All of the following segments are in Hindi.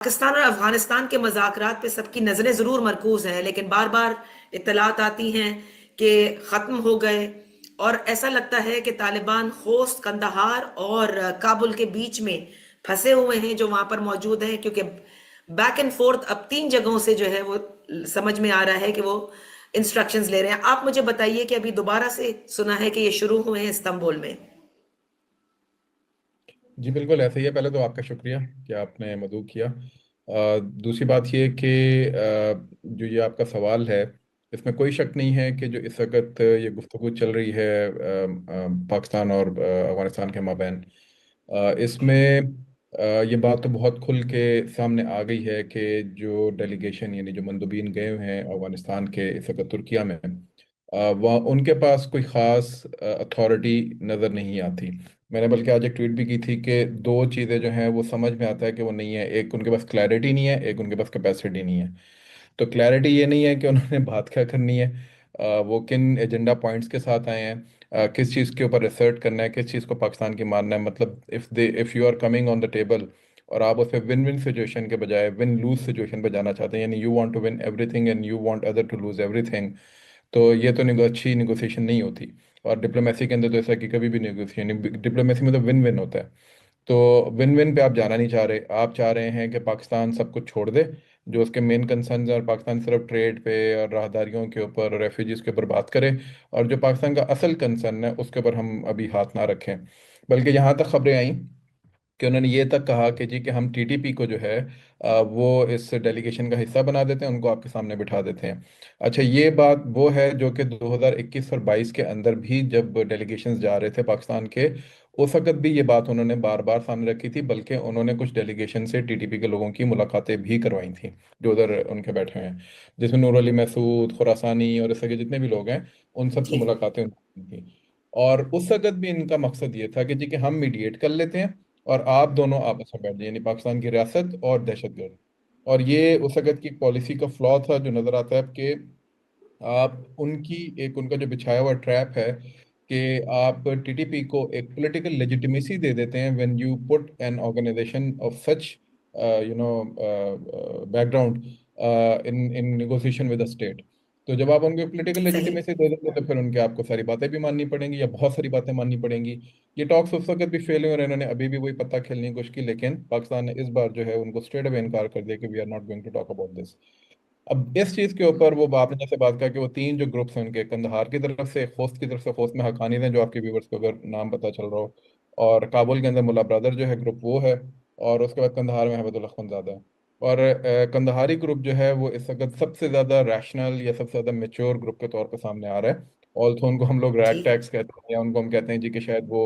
पाकिस्तान और अफगानिस्तान के मज़ाकरात पे सबकी नज़रें ज़रूर मरकूज़ हैं, लेकिन बार बार इत्तलात आती हैं कि ख़त्म हो गए। और ऐसा लगता है कि तालिबान खोस्त, कंदहार और काबुल के बीच में फंसे हुए हैं, जो वहाँ पर मौजूद हैं, क्योंकि बैक एंड फोर्थ अब 3 जगहों से जो है वो समझ में आ रहा है कि वो इंस्ट्रक्शंस ले रहे हैं। आप मुझे बताइए कि अभी दोबारा से सुना है कि ये शुरू हुए हैं इस्तांबुल में। जी बिल्कुल ऐसे ही है। पहले तो आपका शुक्रिया कि आपने मदऊ किया। दूसरी बात ये कि जो ये आपका सवाल है, इसमें कोई शक नहीं है कि जो इस वक्त ये गुफ्तगू चल रही है पाकिस्तान और अफगानिस्तान के माबैन, इसमें ये बात तो बहुत खुल के सामने आ गई है कि जो डेलीगेशन यानी जो मंदुबीन गए हुए हैं अफगानिस्तान के इस वक्त तुर्किया में, वह उनके पास कोई ख़ास अथॉरिटी नज़र नहीं आती। मैंने बल्कि आज एक ट्वीट भी की थी कि दो चीज़ें जो हैं वो समझ में आता है कि वो नहीं है। एक उनके पास क्लैरिटी नहीं है, एक उनके पास कैपेसिटी नहीं है। तो क्लैरिटी ये नहीं है कि उन्होंने बात क्या करनी है, वो किन एजेंडा पॉइंट्स के साथ आए हैं, किस चीज़ के ऊपर रिसर्च करना है, किस चीज़ को पाकिस्तान की मानना है। मतलब if you are coming on the table और आप उस पर विन विन सिचुएशन के बजाय विन लूज सिचुएशन पे जाना चाहते हैं, यानी you want to win everything and you want other to lose everything, तो ये तो अच्छी निगोसिएशन नहीं होती। और डिप्लोमेसी के अंदर तो ऐसा कि कभी भी निगोसिएशन, डिप्लोमेसी में तो विन विन होता है। तो विन विन पे आप जाना नहीं चाह रहे। आप चाह रहे हैं कि पाकिस्तान सब कुछ छोड़ दे, जो उसके मेन कंसर्न है, और पाकिस्तान सिर्फ ट्रेड पे और राहदारियों के ऊपर और रेफ्यूजीज के ऊपर बात करे, और जो पाकिस्तान का असल कंसर्न है उसके ऊपर हम अभी हाथ ना रखें। बल्कि यहाँ तक खबरें आई कि उन्होंने ये तक कहा कि जी कि हम टीटीपी को जो है वो इस डेलीगेशन का हिस्सा बना देते हैं, उनको आपके सामने बिठा देते हैं। अच्छा, ये बात वो है जो कि 2021 और 22 के अंदर भी जब डेलीगेशंस जा रहे थे पाकिस्तान के, उस वक्त भी ये बात उन्होंने बार बार सामने रखी थी। बल्कि उन्होंने कुछ डेलीगेशन से टीटीपी के लोगों की मुलाकातें भी करवाई थी जो उधर उनके बैठे हुए हैं, जिसमें नूर अली महसूद, खुरासानी और इस तरह के जितने भी लोग हैं, उन सब से जी। मुलाकातें उनकी थी। और उस वक्त भी इनका मकसद ये था कि जी कि हम मीडिएट कर लेते हैं और आप दोनों आपस में बैठ जाइए, यानी पाकिस्तान की रियासत और दहशतगर्द। और ये उस वक्त की पॉलिसी का फ्लॉ था जो नजर आता है कि आप उनकी एक उनका जो बिछाया हुआ ट्रैप है कि आप टीटीपी को एक पॉलिटिकल लेजिटिमेसी दे देते हैं when you put an organisation of such you know background in in negotiation with the state. तो जब आप उनको पॉलिटिकल सही। लेजिटिमेसी दे देंगे तो फिर उनके आपको सारी बातें भी माननी पड़ेंगी या बहुत सारी बातें माननी पड़ेंगी। ये टॉक्स उस वक्त भी फेल हुए और इन्होंने अभी भी वही पत्ता खेलने की कोशिश की, लेकिन पाकिस्तान ने इस बार जो है उनको स्ट्रेट अवे इनकार कर दिया कि we are not going to talk about this. अब इस चीज के ऊपर वो आपने जैसे बात कहा कि वो तीन जो ग्रुप्स हैं उनके, कंदहार की तरफ से, खोस्त की तरफ से, खोस्त में हक्कानी हैं जो आपके व्यूवर्स को अगर नाम पता चल रहा हो, और काबुल के अंदर मुल्ला ब्रदर जो है ग्रुप वो है, और उसके बाद कंदहार में अहमदुल्ला अख्वंज़ादा है। और कंदहारी ग्रुप जो है वो इस वक्त सबसे ज्यादा रैशनल या सबसे ज्यादा मेच्योर ग्रुप के तौर पर सामने आ रहा है। ऑल्सो उनको हम लोग रैग ठीक। टैक्स कहते हैं, या उनको हम कहते हैं जी कि शायद वो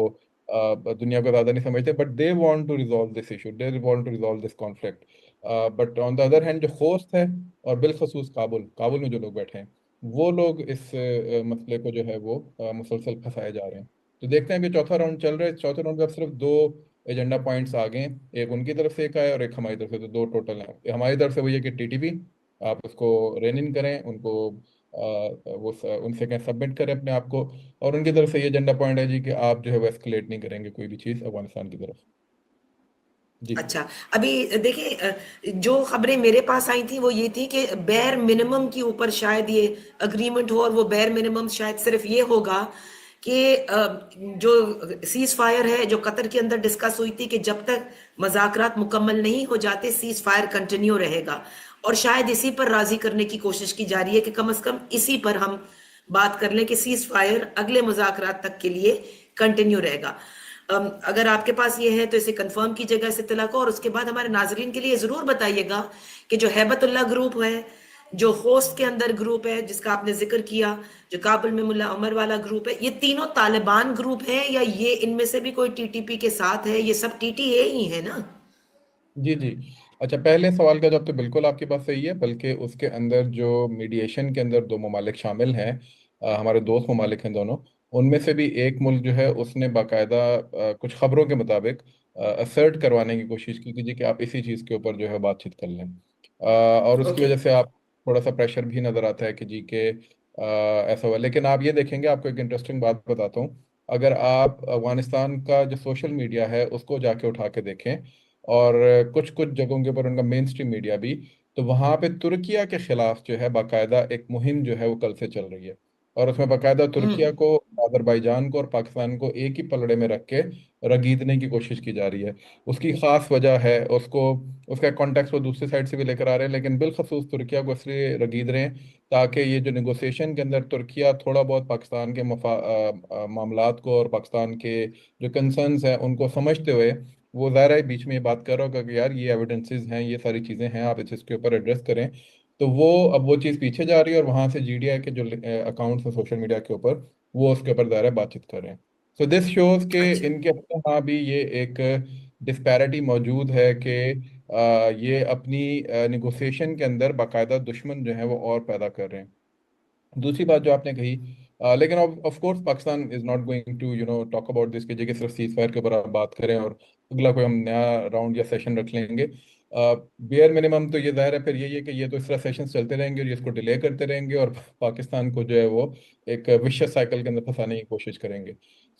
दुनिया को ज्यादा नहीं समझते, but they want to resolve this issue, they want to resolve this conflict. But on the other hand जो खोस्त है, और बिलखसूस काबुल काबुल में जो लोग बैठे हैं, वो लोग इस मसले को जो है वो मुसलसल फंसाए जा रहे हैं। तो देखते हैं कि चौथा राउंड चल रहा है। चौथे राउंड में अब सिर्फ दो एजेंडा पॉइंट्स आ गए हैं, एक उनकी तरफ से एक आया और एक हमारी तरफ से, तो दो टोटल हैं। हमारी तरफ से वही है कि टीटीपी आप उसको रेन इन करें, उनको उनसे कहें सबमिट करें अपने आप को। और उनकी तरफ से ये एजेंडा पॉइंट है जी कि आप जो है वो एस्केलेट नहीं करेंगे कोई भी चीज़ अफगानिस्तान की तरफ। जी। अच्छा, अभी देखिए, जो खबरें मेरे पास आई थी वो ये थी कि बेयर मिनिमम के ऊपर शायद ये अग्रीमेंट हो, और वो बेयर मिनिमम शायद सिर्फ ये होगा कि जो सीज फायर है, जो कतर के अंदर डिस्कस हुई थी, कि जब तक मजाकरात मुकम्मल नहीं हो जाते सीज फायर कंटिन्यू रहेगा। और शायद इसी पर राजी करने की कोशिश की जा रही है कि कम से कम इसी पर हम बात कर लें कि सीज फायर अगले मुजाकरात तक के लिए कंटिन्यू रहेगा। अगर आपके पास ये है तो इसे कंफर्म कीजिएगा इस इत्तला को, और उसके बाद हमारे नाजरीन के लिए जरूर बताइएगा कि जो हैबतुल्लाह ग्रुप है, जो होस्ट के अंदर ग्रुप है जिसका आपने जिक्र किया, जो काबुल में मुल्ला उमर वाला ग्रुप है, ये तीनों तालिबान ग्रुप है या ये इनमें से भी कोई टीटीपी के साथ है? ये सब टीटीए ही है ना? जी जी। अच्छा, पहले सवाल का जवाब तो बिल्कुल आपकी बात सही है, बल्कि उसके अंदर जो मीडिएशन के अंदर दो ममालिक शामिल हैं, हमारे दोस्त ममालिक हैं दोनों। उनमें से भी एक मुल्क जो है उसने बाकायदा कुछ खबरों के मुताबिक असर्ट करवाने की कोशिश की कि जी कि आप इसी चीज़ के ऊपर जो है बातचीत कर लें। और उसकी ओके। वजह से आप थोड़ा सा प्रेशर भी नज़र आता है कि जी के ऐसा हुआ। लेकिन आप ये देखेंगे, आपको एक इंटरेस्टिंग बात बताता हूँ। अगर आप अफगानिस्तान का जो सोशल मीडिया है उसको जाके उठा के देखें, और कुछ कुछ जगहों के ऊपर उनका मेन स्ट्रीम मीडिया भी। तो वहां पे तुर्किया के खिलाफ जो है बाकायदा एक मुहिम जो है वो कल से चल रही है, और उसमें बाकायदा तुर्किया हम्म। को, अजरबैजान को और पाकिस्तान को एक ही पलड़े में रख के रगीदने की कोशिश की जा रही है। उसकी खास वजह है, उसको उसका कॉन्टेक्स्ट वो दूसरी साइड से भी लेकर आ रहे हैं, लेकिन बिलखसूस तुर्किया को इसलिए रगीद रहे हैं ताकि ये जो नेगोशिएशन के अंदर तुर्किया थोड़ा बहुत पाकिस्तान के मामलात को और पाकिस्तान के जो कंसर्न्स हैं उनको समझते हुए, वो ज़ाहिर है बीच में ये बात कर रहा होगा कि यार ये एविडेंसेस हैं, ये सारी चीज़ें हैं, आप इसके ऊपर एड्रेस करें। तो वो अब वो चीज़ पीछे जा रही है, और वहाँ से जीडीआई के जो अकाउंट्स हैं सोशल मीडिया के ऊपर, वो उसके ऊपर ज़ाहिर है बातचीत कर रहे हैं। सो दिस शोज के अच्छा। इनके अपने यहाँ भी ये एक डिस्पैरिटी मौजूद है कि ये अपनी निगोशिएशन के अंदर बाकायदा दुश्मन जो है वो और पैदा कर रहे हैं। दूसरी बात जो आपने कही, लेकिन of course Pakistan is not going to talk about this कि सिर्फ सीज फायर के ऊपर आप बात करें और अगला कोई हम नया राउंड या सेशन रख लेंगे। बेयर मिनिमम तो ये जाहिर है फिर यही है कि ये तो इस तरह सेशंस चलते रहेंगे और ये इसको डिले करते रहेंगे, और पाकिस्तान को जो है वो एक विशियस साइकिल के अंदर फंसाने की कोशिश करेंगे।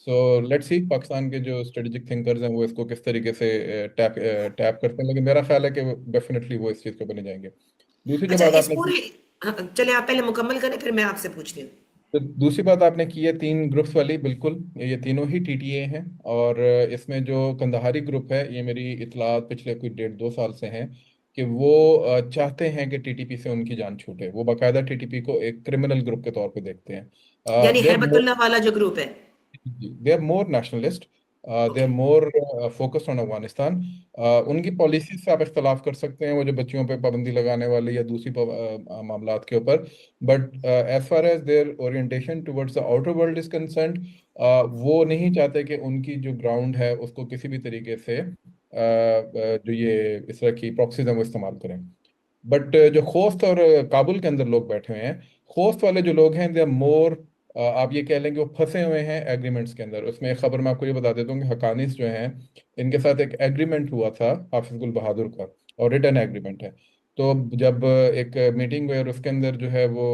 सो लेट्स सी पाकिस्तान के जो स्ट्रेटेजिक थिंकर्स हैं वो इसको किस तरीके से टैप टैप करते हैं, लेकिन मेरा ख्याल है कि डेफिनेटली वो इस चीज़ के ऊपर नहीं जाएंगे। दूसरी जो अच्छा, बात इस आपने, पूरे, हाँ, चले आप पहले मुकम्मल करें फिर मैं आपसे पूछती हूँ। तो दूसरी बात आपने की है तीन ग्रुप्स वाली, बिल्कुल ये तीनों ही टीटीए हैं। और इसमें जो कंधारी ग्रुप है, ये मेरी इतलात पिछले कोई 1.5-2 साल से हैं कि वो चाहते हैं कि टीटीपी से उनकी जान छूटे। वो बाकायदा टीटीपी को एक क्रिमिनल ग्रुप के तौर पे देखते हैं। यानी दे हैबतुल्लाह वाला जो ग्रुप है। They are more nationalist, they are okay. More focused on Afghanistan. उनकी पॉलिसी से आप इख्तलाफ कर सकते हैं, वो जो बच्चियों पे पाबंदी लगाने वाले या दूसरी मामलात के ऊपर, but as far as their orientation towards the outer world is concerned, वो नहीं चाहते कि उनकी जो ग्राउंड है उसको किसी भी तरीके से जो ये इस तरह की प्रॉक्सीज हैं वो इस्तेमाल करें। बट जो खोस्त और काबुल के अंदर लोग बैठे हुए हैं, खोस्त वाले जो लोग हैं दे आर मोर, आप ये कह लें कि वो फंसे हुए हैं एग्रीमेंट्स के अंदर। उसमें एक खबर मैं आपको ये बता देता हूँ कि हकानीस जो हैं, इनके साथ एक एग्रीमेंट हुआ था हाफिज गुल बहादुर का, और रिटर्न एग्रीमेंट है। तो जब एक मीटिंग हुई और उसके अंदर जो है वो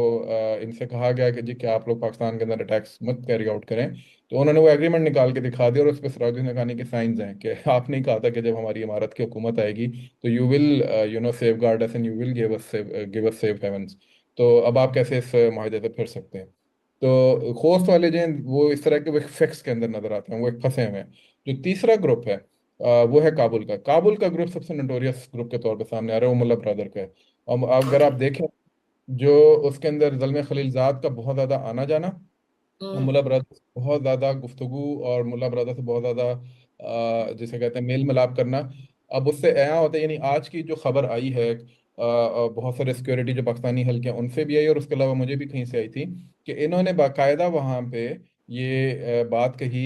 इनसे कहा गया कि जी क्या आप लोग पाकिस्तान के अंदर अटैक्स मत कैरी आउट करें, तो उन्होंने वो एग्रीमेंट निकाल के दिखा दिया, और उस पर सिराजुद्दीन हक्कानी के साइंस हैं कि आपने ही कहा था कि जब हमारी इमारत की हुकूमत आएगी तो you will safeguard us and you will give us safe havens. तो अब आप कैसे इस माहिदे से फिर सकते हैं। तो खोस्त वाले जो हैं वो इस तरह के वो फिक्स के अंदर नजर आते हैं, वो एक फंसे हुए हैं। जो तीसरा ग्रुप है वो है काबुल का ग्रुप सबसे नोटोरियस ग्रुप के तौर पे सामने आ रहा है, वो मुल्ला ब्रदर का है। और अगर ओके। आप देखें, जो उसके अंदर ज़ल्मे खलीलजाद का बहुत ज़्यादा आना जाना, और हम्म। मुल्ला ब्रदर से बहुत ज़्यादा गुफ्तगू, और मुल्ला ब्रदर से बहुत ज़्यादा जिसे कहते हैं मेल मिलाप करना, अब उससे यहाँ होता है। यानी आज की जो खबर आई है, बहुत सारे सिक्योरिटी जो पाकिस्तानी हल्के हैं उनसे भी आई, और उसके अलावा मुझे भी कहीं से आई थी कि इन्होंने बाकायदा वहाँ पे ये बात कही,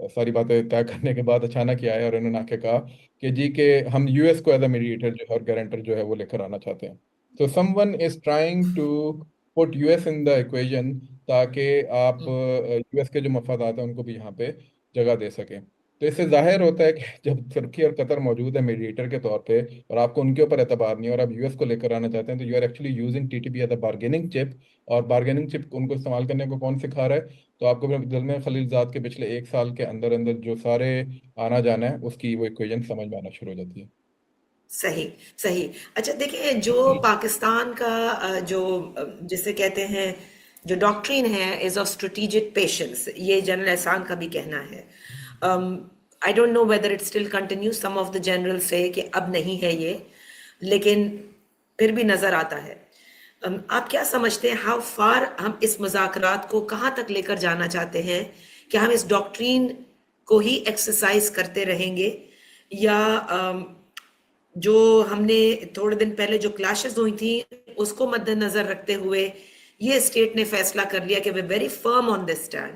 सारी बातें तय करने के बाद अचानक ये आया और इन्होंने आके कहा कि जी के हम यूएस को एज अ मीडिएटर जो है और गारंटर जो है वो लेकर आना चाहते हैं। तो someone is trying to put US in the equation, ताकि आप हम्म। यूएस के जो मफादात हैं उनको भी यहाँ पे जगह दे सकें। तो इससे जाहिर होता है कि जब तुर्की और कतर मौजूद है मीडिएटर के तौर पे, और आपको उनके ऊपर एतबार नहीं है, और आप यूएस को लेकर आना चाहते हैं, तो you are actually using TTP as a bargaining chip. और बार्गेनिंग चिप उनको इस्तेमाल करने को कौन सिखा रहा है? तो आपको दिल में खलीलजाद के पिछले 1 साल के अंदर अंदर जो सारे आना जाना है उसकी वो इक्वेशन समझ में आना शुरू हो जाती है। सही, सही। अच्छा देखिए, जो पाकिस्तान का जो जिसे कहते हैं, जो डॉक्ट्रिन है इज ऑफ स्ट्रेटेजिक पेशेंस, ये जनरल एहसान का भी कहना है। I don't know whether it still continue, some of the general से कि अब नहीं है ये, लेकिन फिर भी नजर आता है। आप क्या समझते हैं, हाउ फार हम इस मुज़ाकरात को कहाँ तक लेकर जाना चाहते हैं? क्या हम इस डॉक्ट्रिन को ही एक्सरसाइज करते रहेंगे, या जो हमने थोड़े दिन पहले जो क्लैशेस हुई थी उसको मद्देनजर रखते हुए ये स्टेट ने फैसला कर लिया कि वे very firm on this stand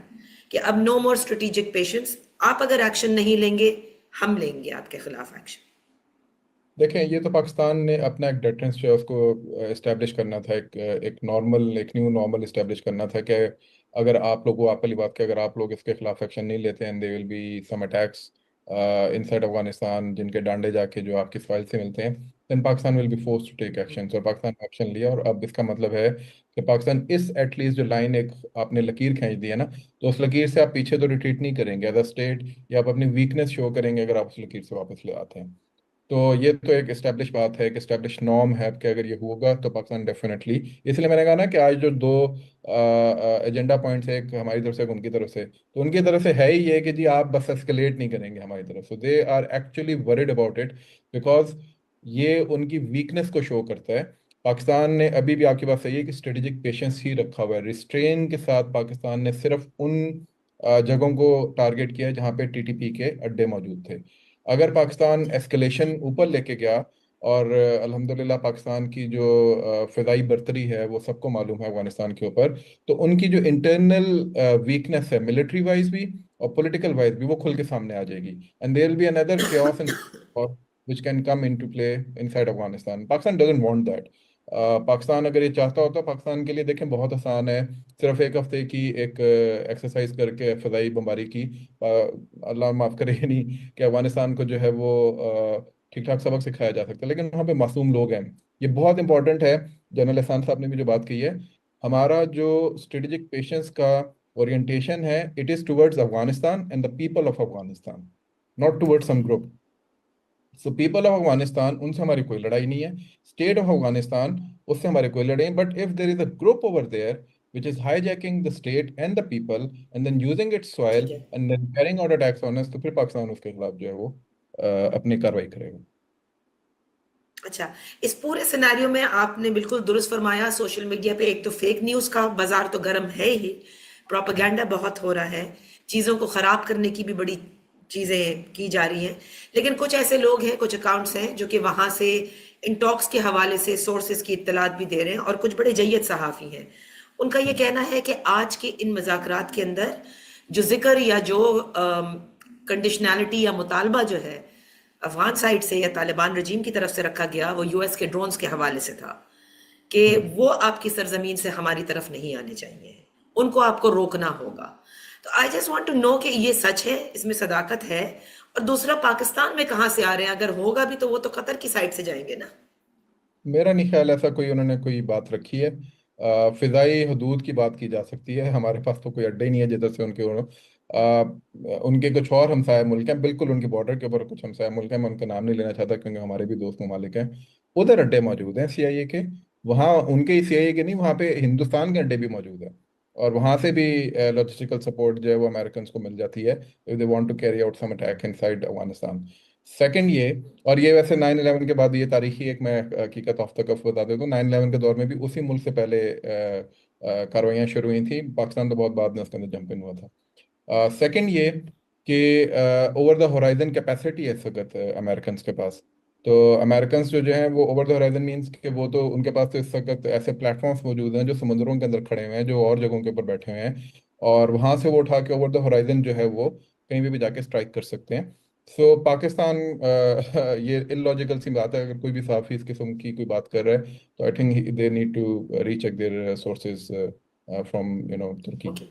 कि अब नो मोर स्ट्रेटेजिक पेशेंस, आप अगर एक्शन नहीं लेंगे हम लेंगे आपके खिलाफ एक्शन। देखें, ये तो पाकिस्तान ने अपना एक डेटरेंस जो है उसको इस्टेब्लिश करना था, एक नॉर्मल, एक न्यू नॉर्मल इस्टेब्लिश करना था कि अगर आप लोग, वो आप वाली बात कि अगर आप लोग इसके खिलाफ एक्शन नहीं लेते हैं, they will be some attacks inside Afghanistan, जिनके डांडे जाके जो आपकी फाइल से मिलते हैं। Then Pakistan will be forced to take action. और पाकिस्तान ने एक्शन लिया, और अब इसका मतलब है कि पाकिस्तान इस एटलीस्ट जो लाइन एक आपने लकीर खींच दी है ना, तो उस लकीर से आप पीछे तो रिट्रीट नहीं करेंगे एज अ स्टेट, या आप अपनी वीकनेस शो करेंगे अगर आप उस लकीर से वापस ले आते हैं। तो ये तो एक इस्टेब्लिश बात है, एक इस्टेब्लिश नॉर्म है कि अगर ये होगा तो पाकिस्तान डेफिनेटली, इसलिए मैंने कहा ना कि आज जो दो एजेंडा पॉइंट्स है, एक हमारी तरफ से एक उनकी तरफ से, तो उनकी तरफ से है ही ये कि जी आप बस एस्केलेट नहीं करेंगे हमारी तरफ से, they are actually worried about it, because ये उनकी वीकनेस को शो करता है। पाकिस्तान ने अभी भी, आपकी बात सही है कि स्ट्रेटेजिक पेशेंस ही रखा हुआ है, रिस्ट्रेन के साथ पाकिस्तान ने सिर्फ उन जगहों को टारगेट किया है जहाँ पे टीटीपी के अड्डे मौजूद थे। अगर पाकिस्तान एस्केलेशन ऊपर लेके गया, और अल्हम्दुलिल्लाह पाकिस्तान की जो फ़िज़ाई बर्तरी है वो सबको मालूम है अफगानिस्तान के ऊपर, तो उनकी जो इंटरनल वीकनेस है मिलिट्री वाइज भी और पॉलिटिकल वाइज भी, वो खुल के सामने आ जाएगी, and there will be another chaos and which can come into play inside Afghanistan. Pakistan doesn't want that. Pakistan अगर ये चाहता होता, पाकिस्तान के लिए देखें बहुत आसान है, सिर्फ एक हफ्ते की एक एक्सरसाइज करके फ़िज़ाई बमबारी की, अल्लाह माफ़ करे, ये नहीं कि अफगानिस्तान को जो है वो ठीक ठाक सबक सिखाया जा सकता है, लेकिन वहाँ पे मासूम लोग हैं। ये बहुत इंपॉर्टेंट है, जनरल एहसान साहब ने भी जो बात कही है, हमारा जो स्ट्रेटेजिक पेशेंस का ओरिएंटेशन है, it is towards Afghanistan and the people of Afghanistan, not towards some group. So people of Afghanistan, उनसे हमारी कोई लड़ाई नहीं है, स्टेट ऑफ अफगानिस्तान, उससे हमारी कोई लड़ाई नहीं, but if there is a group over there which is hijacking the state and the people and then using its soil ठीक है। and then carrying out attacks on us, तो फिर पाकिस्तान उसके खिलाफ जो है वो अपनी कार्रवाई करेगा। अच्छा, इस पूरे सिनेरियो में आपने बिल्कुल दुरुस्त फरमाया, सोशल मीडिया पे एक तो फेक न्यूज़ का बाज़ार तो गर्म है ही, प्रोपेगेंडा बहुत हो रहा है, चीज़ों को ख़राब करने की भी बड़ी चीज़ें की जा रही हैं, लेकिन कुछ ऐसे लोग हैं, कुछ अकाउंट्स हैं जो कि वहाँ से इन टॉक्स के हवाले से सोर्सेज़ की इत्तलात भी दे रहे हैं, और कुछ बड़े जय्यद सहाफ़ी हैं। उनका ये कहना है कि आज के इन मुज़ाकरात के अंदर जो ज़िक्र या जो कंडीशनैलिटी या मुतालबा जो है अफगान साइड से या तालिबान रजीम की तरफ से रखा गया, वो यूएस के ड्रोन्स के हवाले से था कि वो आपकी सरजमीन से हमारी तरफ नहीं आने चाहिए, उनको आपको रोकना होगा। तो I just want to know कि ये सच है, इसमें सदाकत है, और दूसरा पाकिस्तान में कहाँ से आ रहे हैं, अगर होगा भी तो वो तो कतर की साइड से जाएंगे ना। मेरा नहीं ख्याल ऐसा कोई उन्होंने कोई बात रखी है। फिजाई हदूद की बात की जा सकती है, हमारे पास तो कोई अड्डा ही नहीं है जिधर से उनके कुछ और हमसाया मुल्क हैं, बिल्कुल उनके बॉर्डर के ऊपर कुछ हमसाया मुल्क हैं, मैं उनका नाम नहीं लेना चाहता क्योंकि हमारे भी दोस्त ममालिक हैं, उधर अड्डे मौजूद हैं सीआईए के। वहाँ उनके ही सीआईए के नहीं, वहाँ पे हिंदुस्तान के अड्डे भी मौजूद हैं, और वहाँ से भी लॉजिस्टिकल सपोर्ट जो है वो अमेरिकन को मिल जाती है if they want to carry out some attack inside Afghanistan. Second ये, और ये वैसे 9/11 के बाद ये तारीखी एक मैं हकीकत ऑफ द कफ बता देता हूँ, 9/11 के दौर में भी उसी मुल्क से पहले कार्रवाइयाँ शुरू हुई थी, पाकिस्तान तो बहुत बाद में उसके अंदर जंप इन हुआ था। सेकंड ये कि ओवर द होराइजन कैपेसिटी है इस वक्त अमेरिकन के पास, तो अमेरिकन जो हैं वो ओवर द होराइजन मीन्स कि वो तो उनके पास तो इस वक्त ऐसे प्लेटफॉर्म्स मौजूद हैं जो समुद्रों के अंदर खड़े हुए हैं, जो और जगहों के ऊपर बैठे हुए हैं, और वहाँ से वो उठा के ओवर द होराइजन जो है वो कहीं भी जाके स्ट्राइक कर सकते हैं। सो पाकिस्तान ये इलॉजिकल सी बात है, अगर कोई भी साफी इस किस्म की कोई बात कर रहा है तो I think they need to recheck their sources from Turkey. Okay,